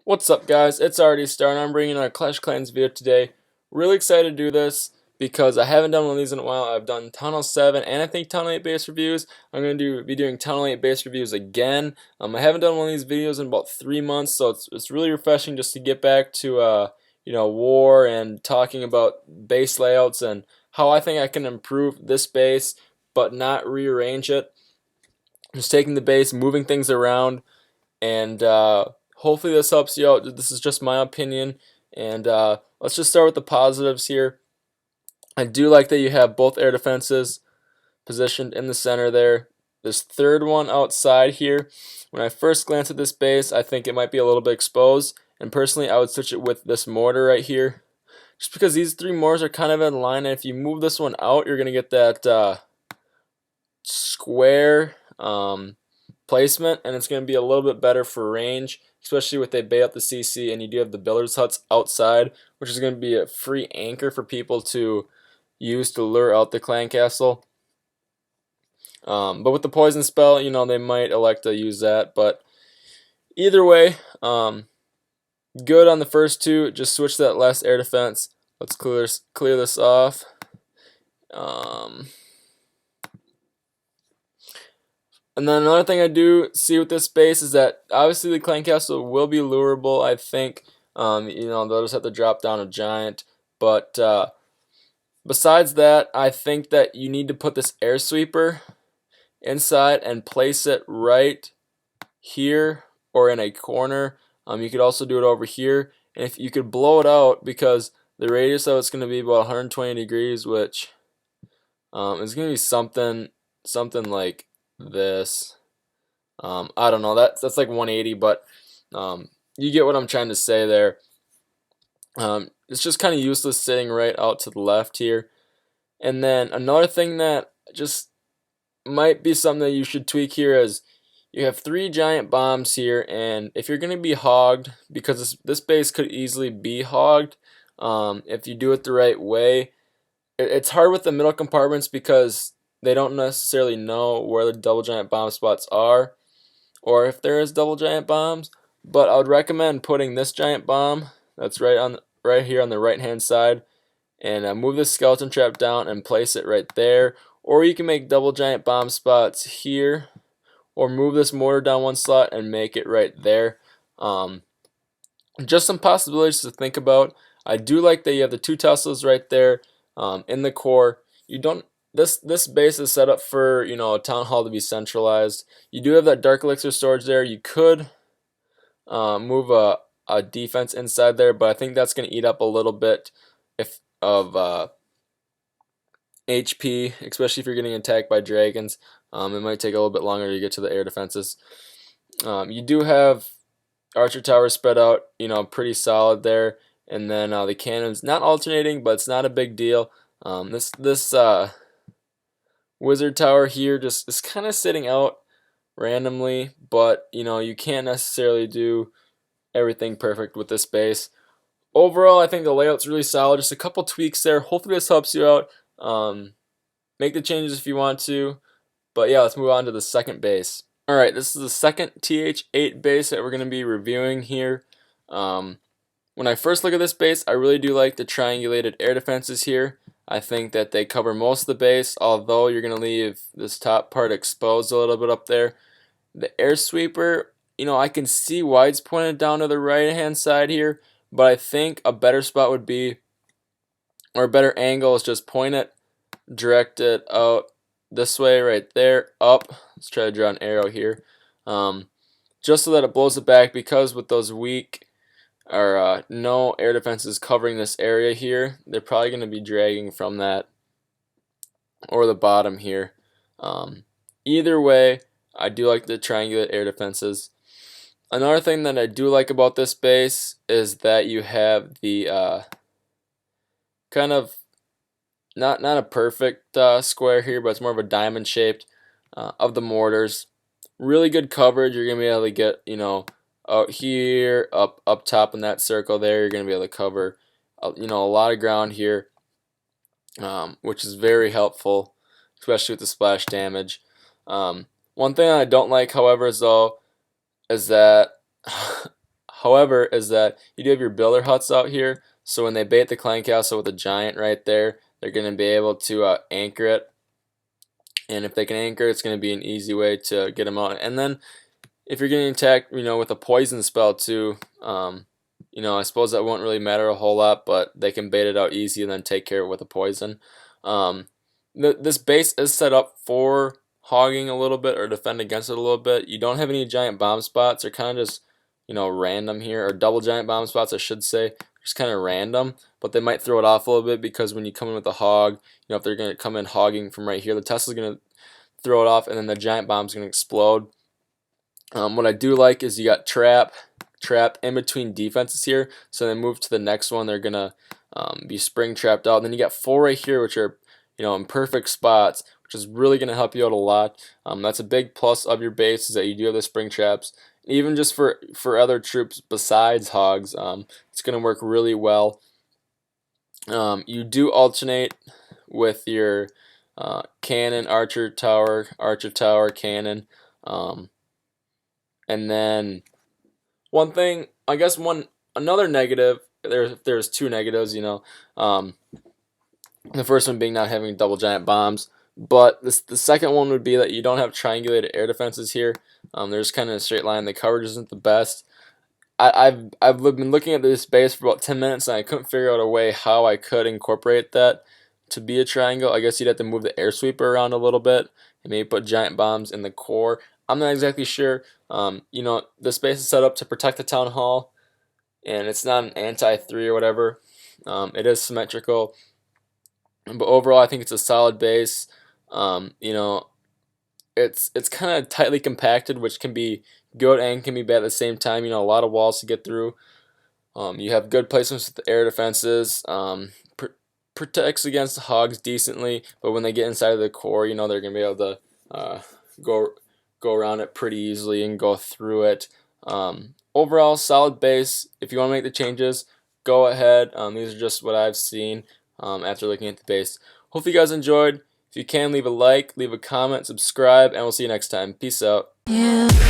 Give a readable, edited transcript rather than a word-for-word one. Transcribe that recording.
What's up, guys? It's RDstar, and I'm bringing a Clash Clans video today. Really excited to do this because I haven't done one of these in a while. I've done Tunnel 7 and I think Tunnel 8 base reviews. I'm going to be doing Tunnel 8 base reviews again. I haven't done one of these videos in about 3 months, so it's really refreshing just to get back to war and talking about base layouts and how I think I can improve this base but not rearrange it. Just taking the base, moving things around, and hopefully this helps you out. This is just my opinion, and let's just start with the positives here. I do like that you have both air defenses positioned in the center there. This third one outside here, when I first glance at this base, I think it might be a little bit exposed, and personally I would switch it with this mortar right here, just because these three mortars are kind of in line, and if you move this one out, you're going to get that square placement, and it's going to be a little bit better for range, especially with they bait up the CC and you do have the builders huts outside, which is going to be a free anchor for people to use to lure out the clan castle. But with the poison spell, they might elect to use that, but either way, good on the first two. Just switch that last air defense. Let's clear this off. And then another thing I do see with this base is that obviously the clan castle will be lurable. I think they'll just have to drop down a giant. But besides that, I think that you need to put this air sweeper inside and place it right here or in a corner. You could also do it over here, and if you could blow it out, because the radius of it's going to be about 120 degrees, which is going to be something like this. I don't know, that's like 180, but you get what I'm trying to say there. It's just kind of useless sitting right out to the left here. And then another thing that just might be something that you should tweak here is you have 3 giant bombs here, and if you're going to be hogged, because this base could easily be hogged if you do it the right way. It's hard with the middle compartments because they don't necessarily know where the double giant bomb spots are, or if there is double giant bombs. But I would recommend putting this giant bomb that's right here on the right hand side, and move this skeleton trap down and place it right there. Or you can make double giant bomb spots here, or move this mortar down one slot and make it right there. Just some possibilities to think about. I do like that you have the 2 Teslas right there in the core. You don't. This base is set up for a town hall to be centralized. You do have that dark elixir storage there. You could move a defense inside there, but I think that's going to eat up a little bit of HP, especially if you're getting attacked by dragons. It might take a little bit longer to get to the air defenses. You do have archer towers spread out, pretty solid there, and then the cannons not alternating, but it's not a big deal. This wizard tower here just is kind of sitting out randomly, but you can't necessarily do everything perfect with this base. Overall, I think the layout's really solid. Just a couple tweaks there. Hopefully this helps you out. Make the changes if you want to. But yeah, let's move on to the second base. Alright, this is the second TH8 base that we're going to be reviewing here. When I first look at this base, I really do like the triangulated air defenses here. I think that they cover most of the base, although you're going to leave this top part exposed a little bit up there. The air sweeper, I can see why it's pointed down to the right hand side here, but I think a better spot would be, or a better angle is just point it, direct it out this way right there, up. Let's try to draw an arrow here, just so that it blows it back, because with those weak or no air defenses covering this area here, they're probably going to be dragging from that or the bottom here. Either way, I do like the triangular air defenses. Another thing that I do like about this base is that you have the kind of not a perfect square here, but it's more of a diamond shaped of the mortars. Really good coverage. You're gonna be able to get out here, up top in that circle there. You're gonna be able to cover a lot of ground here, which is very helpful, especially with the splash damage. One thing I don't like, however, is that however, is that you do have your builder huts out here, so when they bait the clan castle with a giant right there, they're going to be able to anchor it, and if they can anchor, it's going to be an easy way to get them out. And then if you're getting attacked, with a poison spell too, I suppose that won't really matter a whole lot, but they can bait it out easy and then take care of it with a poison. This base is set up for hogging a little bit or defend against it a little bit. You don't have any giant bomb spots. They're kind of just, random here, or double giant bomb spots, I should say. Just kind of random, but they might throw it off a little bit because when you come in with a hog, if they're going to come in hogging from right here, the Tesla's going to throw it off, and then the giant bomb's going to explode. What I do like is you got trap in between defenses here, so they move to the next one, they're gonna be spring trapped out. And then you got 4 right here, which are in perfect spots, which is really gonna help you out a lot. That's a big plus of your base, is that you do have the spring traps. Even just for other troops besides hogs, it's gonna work really well. You do alternate with your cannon, archer tower, cannon. And then one thing, I guess another negative, there's 2 negatives, the first one being not having double giant bombs, but the second one would be that you don't have triangulated air defenses here. There's kind of a straight line, the coverage isn't the best. I've been looking at this base for about 10 minutes and I couldn't figure out a way how I could incorporate that to be a triangle. I guess you'd have to move the air sweeper around a little bit and maybe put giant bombs in the core. I'm not exactly sure. The space is set up to protect the town hall, and it's not an anti-3 or whatever. It is symmetrical, but overall, I think it's a solid base. It's kind of tightly compacted, which can be good and can be bad at the same time. A lot of walls to get through. You have good placements with the air defenses. Protects against the hogs decently, but when they get inside of the core, they're gonna be able to go around it pretty easily and go through it. Overall, solid base. If you want to make the changes, go ahead. These are just what I've seen after looking at the base. Hope you guys enjoyed. If you can, leave a like, leave a comment, subscribe, and we'll see you next time. Peace out. Yeah.